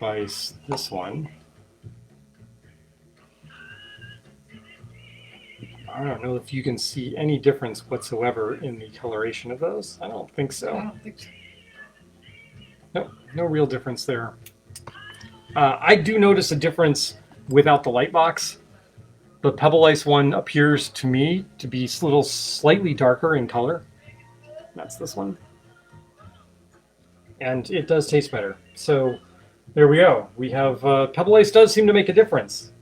Ice, this one. I don't know if you can see any difference whatsoever in the coloration of those. I don't think so. I don't think so. No, no real difference there. I do notice a difference without the light box. The Pebble Ice one appears to me to be a little slightly darker in color. That's this one. And it does taste better. So there we go. We have Pebble Ice does seem to make a difference.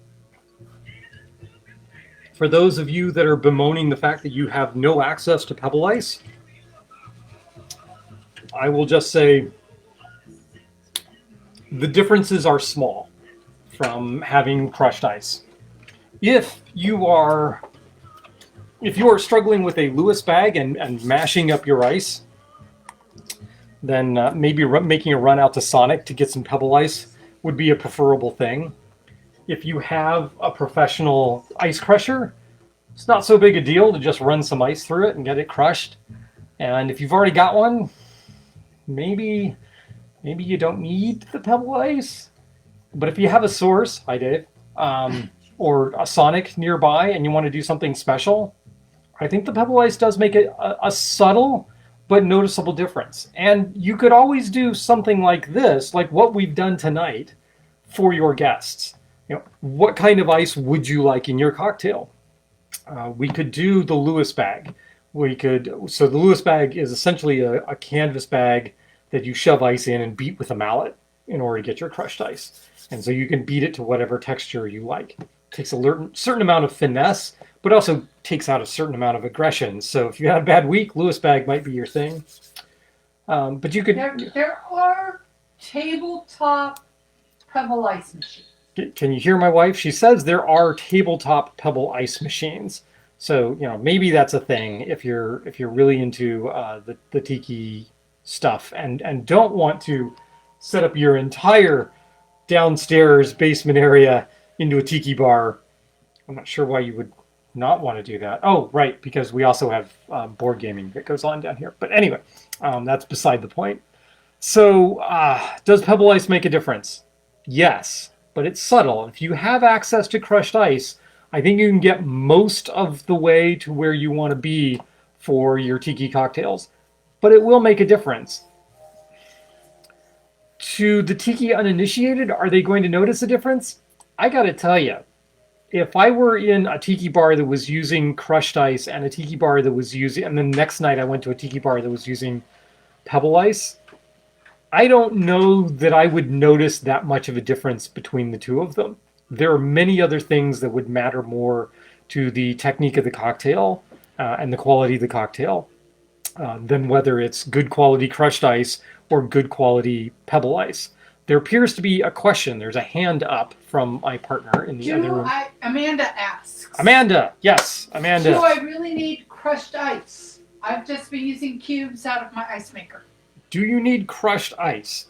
For those of you that are bemoaning the fact that you have no access to Pebble Ice, I will just say the differences are small from having crushed ice. If you are struggling with a Lewis bag and mashing up your ice, then maybe making a run out to Sonic to get some Pebble Ice would be a preferable thing. If you have a professional ice crusher, it's not so big a deal to just run some ice through it and get it crushed. And if you've already got one, maybe you don't need the Pebble Ice. But if you have a source, hi Dave, or a Sonic nearby and you want to do something special, I think the Pebble Ice does make a subtle but noticeable difference. And you could always do something like this, like what we've done tonight, for your guests. You know, what kind of ice would you like in your cocktail? We could do the Lewis bag. So the Lewis bag is essentially a canvas bag that you shove ice in and beat with a mallet in order to get your crushed ice. And so you can beat it to whatever texture you like. It takes a certain amount of finesse, but also takes out a certain amount of aggression. So if you had a bad week, Lewis bag might be your thing. But you could... There are tabletop Pebble Ice machines. Can you hear my wife? She says there are tabletop Pebble Ice machines. So, you know, maybe that's a thing if you're really into the Tiki stuff and don't want to set up your entire downstairs basement area into a Tiki bar. I'm not sure why you would not want to do that. Oh, right, because we also have board gaming that goes on down here. But anyway, that's beside the point. So, does Pebble Ice make a difference? Yes, but it's subtle. If you have access to crushed ice, I think you can get most of the way to where you want to be for your Tiki cocktails. But it will make a difference. To the Tiki uninitiated, are they going to notice a difference? I gotta tell you, if I were in a Tiki bar that was using crushed ice and a Tiki bar that was using, and then the next night I went to a Tiki bar that was using Pebble Ice, I don't know that I would notice that much of a difference between the two of them. There are many other things that would matter more to the technique of the cocktail and the quality of the cocktail than whether it's good quality crushed ice or good quality Pebble Ice. There appears to be a question. There's a hand up from my partner in the other room. Amanda asks. Amanda, yes, Amanda. Do I really need crushed ice? I've just been using cubes out of my ice maker. Do you need crushed ice?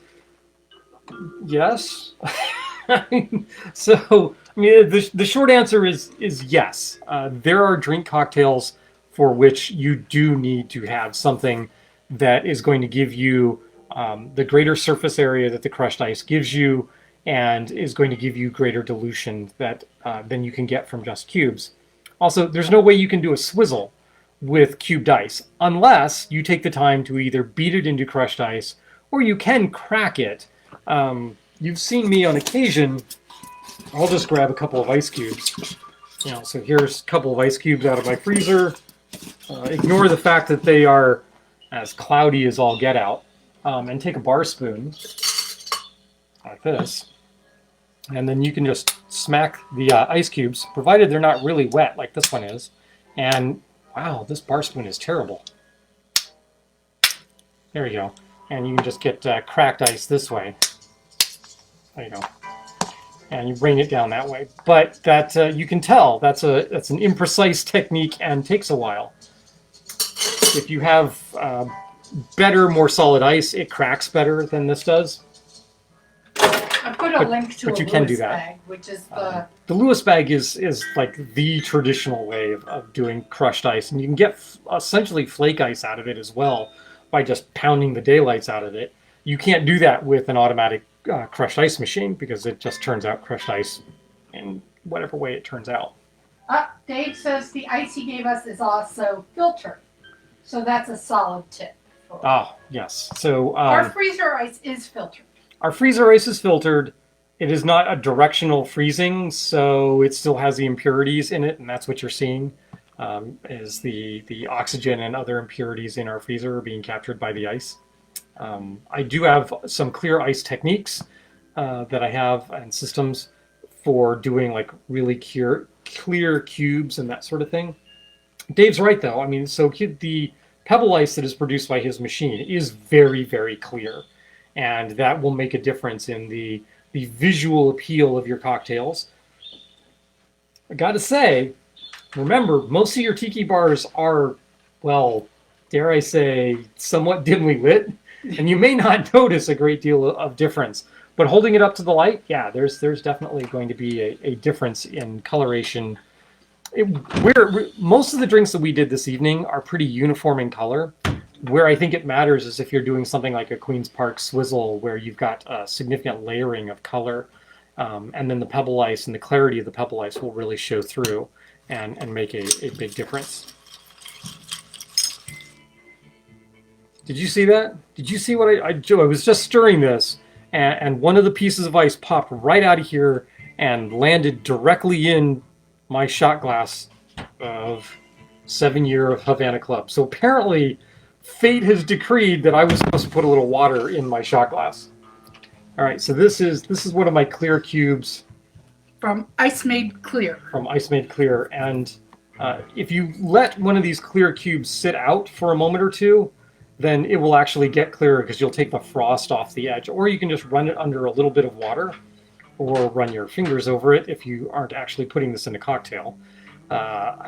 Yes. So, I mean, the short answer is yes. There are drink cocktails for which you do need to have something that is going to give you the greater surface area that the crushed ice gives you and is going to give you greater dilution than you can get from just cubes. Also, there's no way you can do a swizzle with cubed ice unless you take the time to either beat it into crushed ice or you can crack it. You've seen me on occasion. I'll just grab a couple of ice cubes. You know, so here's a couple of ice cubes out of my freezer. Ignore the fact that they are as cloudy as all get out. And take a bar spoon like this. And then you can just smack the ice cubes, provided they're not really wet like this one is. And wow, this bar spoon is terrible. There you go. And you can just get cracked ice this way. There you go. And you rain it down that way. But that you can tell that's an imprecise technique and takes a while. If you have better, more solid ice. It cracks better than this does. I put a link to but a you can do Lewis that. bag, which is the Lewis bag is like the traditional way of doing crushed ice, and you can get essentially flake ice out of it as well by just pounding the daylights out of it. You can't do that with an automatic crushed ice machine because it just turns out crushed ice in whatever way it turns out. Dave says the ice he gave us is also filtered, so that's a solid tip. Yes. So our freezer ice is filtered. Our freezer ice is filtered. It is not a directional freezing, so it still has the impurities in it, and that's what you're seeing, is the oxygen and other impurities in our freezer are being captured by the ice. I do have some clear ice techniques that I have and systems for doing like really clear cubes and that sort of thing. Dave's right, though. I mean, so the pebble ice that is produced by his machine is very, very clear, and that will make a difference in the visual appeal of your cocktails. I gotta say, remember, most of your tiki bars are, well, dare I say, somewhat dimly lit, and you may not notice a great deal of difference. But holding it up to the light, yeah, there's definitely going to be a difference in coloration. Most of the drinks that we did this evening are pretty uniform in color. Where I think it matters is if you're doing something like a Queen's Park Swizzle, where you've got a significant layering of color, and then the pebble ice and the clarity of the pebble ice will really show through and make a big difference. Did you see that? Did you see what I was just stirring this, and one of the pieces of ice popped right out of here and landed directly in my shot glass of 7-year Havana Club. So apparently fate has decreed that I was supposed to put a little water in my shot glass. All right, so this is one of my clear cubes from Ice Made Clear. From Ice Made Clear, and if you let one of these clear cubes sit out for a moment or two, then it will actually get clearer because you'll take the frost off the edge. Or you can just run it under a little bit of water, or run your fingers over it if you aren't actually putting this in a cocktail.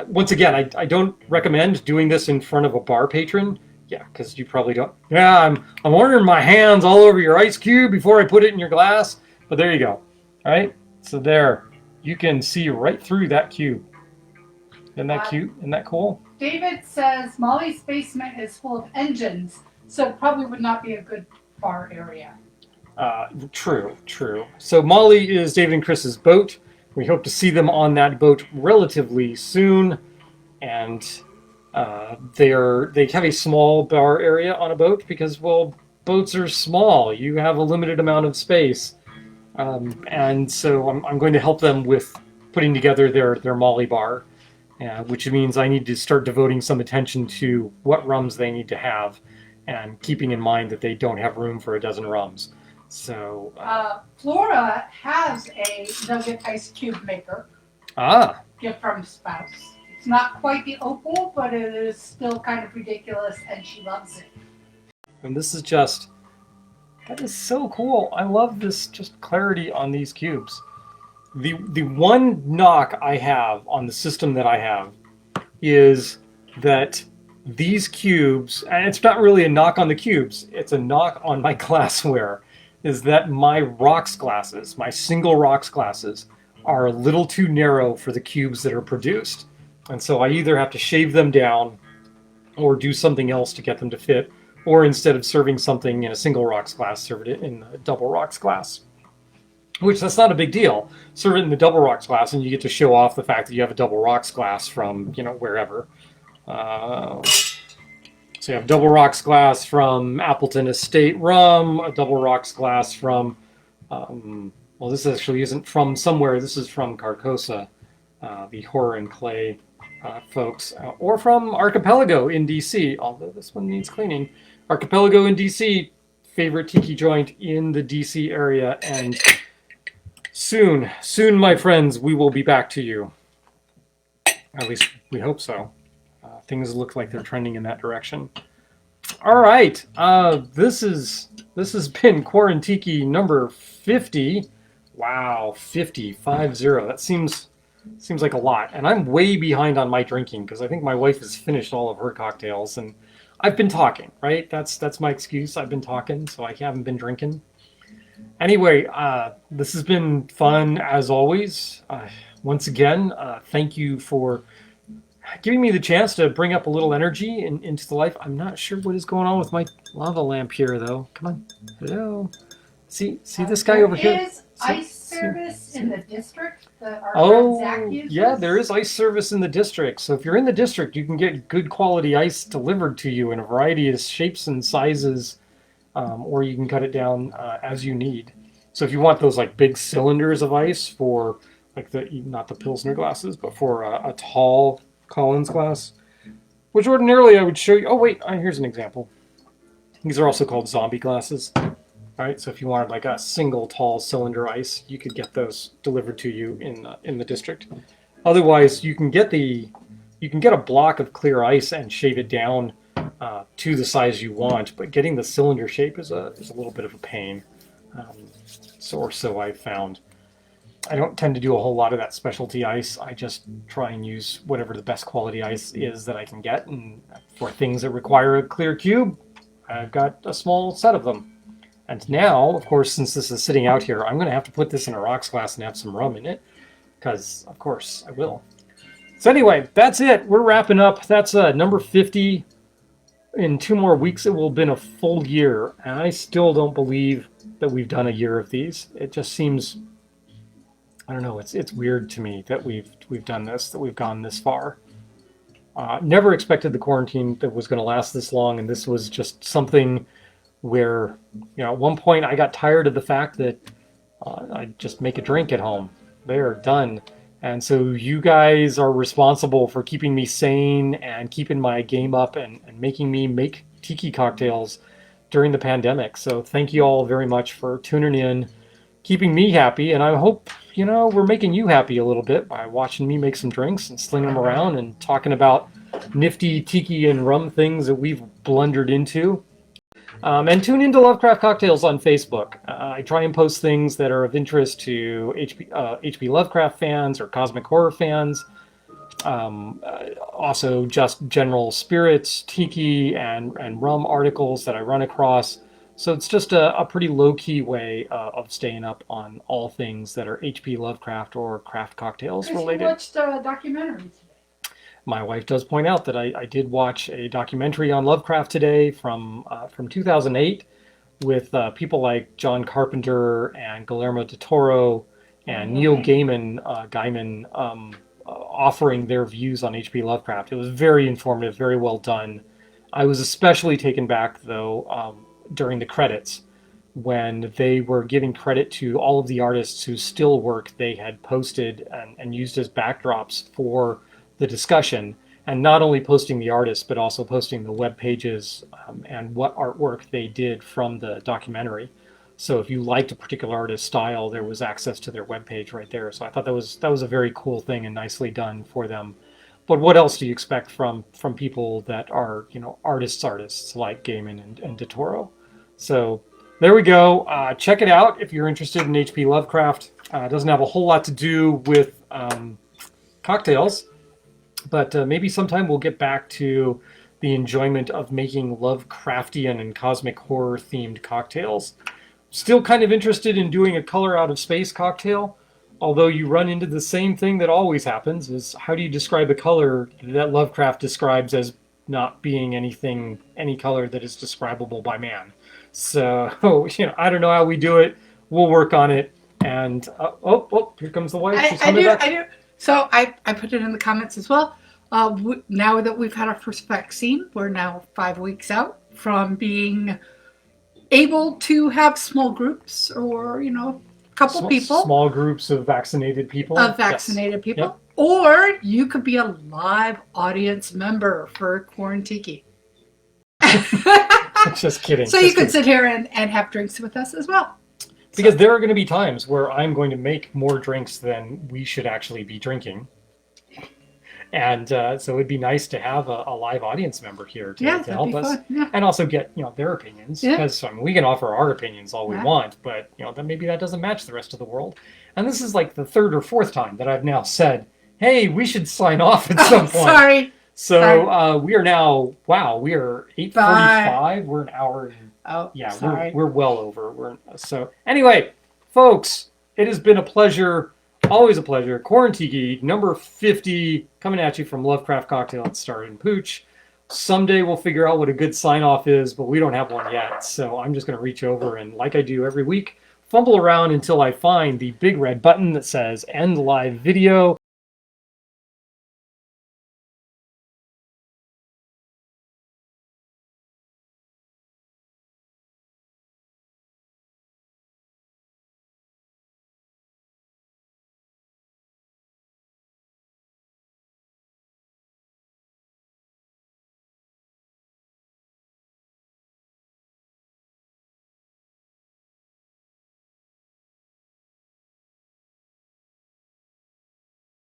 Once again, I don't recommend doing this in front of a bar patron. Yeah, because you probably don't. Yeah, I'm ordering my hands all over your ice cube before I put it in your glass. But there you go. All right, so there, you can see right through that cube. Isn't that cute? Isn't that cool? David says Molly's basement is full of engines, so it probably would not be a good bar area. True. So Molly is David and Chris's boat. We hope to see them on that boat relatively soon, and they have a small bar area on a boat because, well, boats are small. You have a limited amount of space, and so I'm going to help them with putting together their Molly bar, which means I need to start devoting some attention to what rums they need to have, and keeping in mind that they don't have room for a dozen rums. So Flora has a Nugget ice cube maker. Gift from spouse. It's not quite the opal, but it is still kind of ridiculous, and she loves it. And this is that is so cool. I love this just clarity on these cubes. The one knock I have on the system that I have is that these cubes, and it's not really a knock on the cubes, it's a knock on my glassware, is that my rocks glasses, my single rocks glasses, are a little too narrow for the cubes that are produced. And so I either have to shave them down or do something else to get them to fit, or instead of serving something in a single rocks glass, serve it in a double rocks glass. Which, that's not a big deal. Serve it in the double rocks glass and you get to show off the fact that you have a double rocks glass from, wherever. So you have double rocks glass from Appleton Estate Rum, a double rocks glass from, well, this actually isn't from somewhere. This is from Carcosa, the Horror and Clay folks, or from Archipelago in DC, although this one needs cleaning. Archipelago in DC, favorite tiki joint in the DC area, and soon, my friends, we will be back to you. At least we hope so. Things look like they're trending in that direction. All right, this has been Quarantiki number 50. Wow, 50. That seems like a lot, and I'm way behind on my drinking because I think my wife has finished all of her cocktails, and I've been talking, right? That's my excuse. I've been talking, so I haven't been drinking. Anyway, this has been fun as always. Once again, thank you for giving me the chance to bring up a little energy into the life. I'm not sure what is going on with my lava lamp here, though. Come on. Hello. See this guy over here? There is ice service in the district that our Oh, friend Zach uses. yeah, there is ice service in the district. So if you're in the district, you can get good quality ice delivered to you in a variety of shapes and sizes, or you can cut it down as you need. So if you want those like big cylinders of ice for like not the Pilsner glasses, but for a tall Collins glass, which ordinarily I would show you. Oh wait, here's an example. These are also called zombie glasses. All right, so if you wanted like a single tall cylinder ice, you could get those delivered to you in the district. Otherwise, you can get a block of clear ice and shave it down to the size you want, but getting the cylinder shape is a little bit of a pain. So I've found. I don't tend to do a whole lot of that specialty ice. I just try and use whatever the best quality ice is that I can get, and for things that require a clear cube, I've got a small set of them. And now, of course, since this is sitting out here, I'm going to have to put this in a rocks glass and have some rum in it, because, of course, I will. So anyway, that's it. We're wrapping up. That's number 50. In 2 more weeks, it will have been a full year, and I still don't believe that we've done a year of these. It just seems, I don't know, it's weird to me that we've done this, that we've gone this far. Never expected the quarantine that was going to last this long, and this was just something where, at one point I got tired of the fact that I just make a drink at home. They're done. And so you guys are responsible for keeping me sane and keeping my game up and making me make tiki cocktails during the pandemic. So thank you all very much for tuning in, keeping me happy, and I hope, we're making you happy a little bit by watching me make some drinks and slinging them around and talking about nifty tiki and rum things that we've blundered into. And tune into Lovecraft Cocktails on Facebook. I try and post things that are of interest to H.P. Lovecraft fans or cosmic horror fans. Also just general spirits, tiki, and rum articles that I run across. So it's just a pretty low-key way of staying up on all things that are H.P. Lovecraft or craft cocktails related. You watched a documentary today. My wife does point out that I did watch a documentary on Lovecraft today from 2008 with people like John Carpenter and Guillermo del Toro and Neil Gaiman offering their views on H.P. Lovecraft. It was very informative, very well done. I was especially taken back, though, during the credits when they were giving credit to all of the artists whose still work they had posted and used as backdrops for the discussion, and not only posting the artists, but also posting the web pages and what artwork they did from the documentary. So if you liked a particular artist's style, there was access to their web page right there. So I thought that was a very cool thing and nicely done for them. But what else do you expect from people that are artists like Gaiman and del Toro? So there we go. Check it out if you're interested in H.P. Lovecraft. It doesn't have a whole lot to do with cocktails. But maybe sometime we'll get back to the enjoyment of making Lovecraftian and cosmic horror themed cocktails. Still kind of interested in doing a color out of space cocktail, although you run into the same thing that always happens, is how do you describe a color that Lovecraft describes as not being any color that is describable by man. So, I don't know how we do it. We'll work on it. And, here comes the wife. She's coming back. I do. So I put it in the comments as well. Now that we've had our first vaccine, we're now 5 weeks out from being able to have small groups or, a couple people. Small groups of vaccinated people. People. Yep. Or you could be a live audience member for Quarantiki. Just kidding. So you could sit here and have drinks with us as well. Because there are going to be times where I'm going to make more drinks than we should actually be drinking. And so it'd be nice to have a live audience member here to help us. Yeah. And also get their opinions. Because we can offer our opinions all we want, but then maybe that doesn't match the rest of the world. And this is like the 3rd or 4th time that I've now said, hey, we should sign off at some point. Sorry. So we are now, wow, we are 8:45. We're an hour and yeah, sorry. we're well over. So anyway, folks, it has been a pleasure, always a pleasure. Quarantiki number 50 coming at you from Lovecraft Cocktail and Star and Pooch. Someday we'll figure out what a good sign off is, but we don't have one yet. So I'm just going to reach over and, like I do every week, fumble around until I find the big red button that says end live video.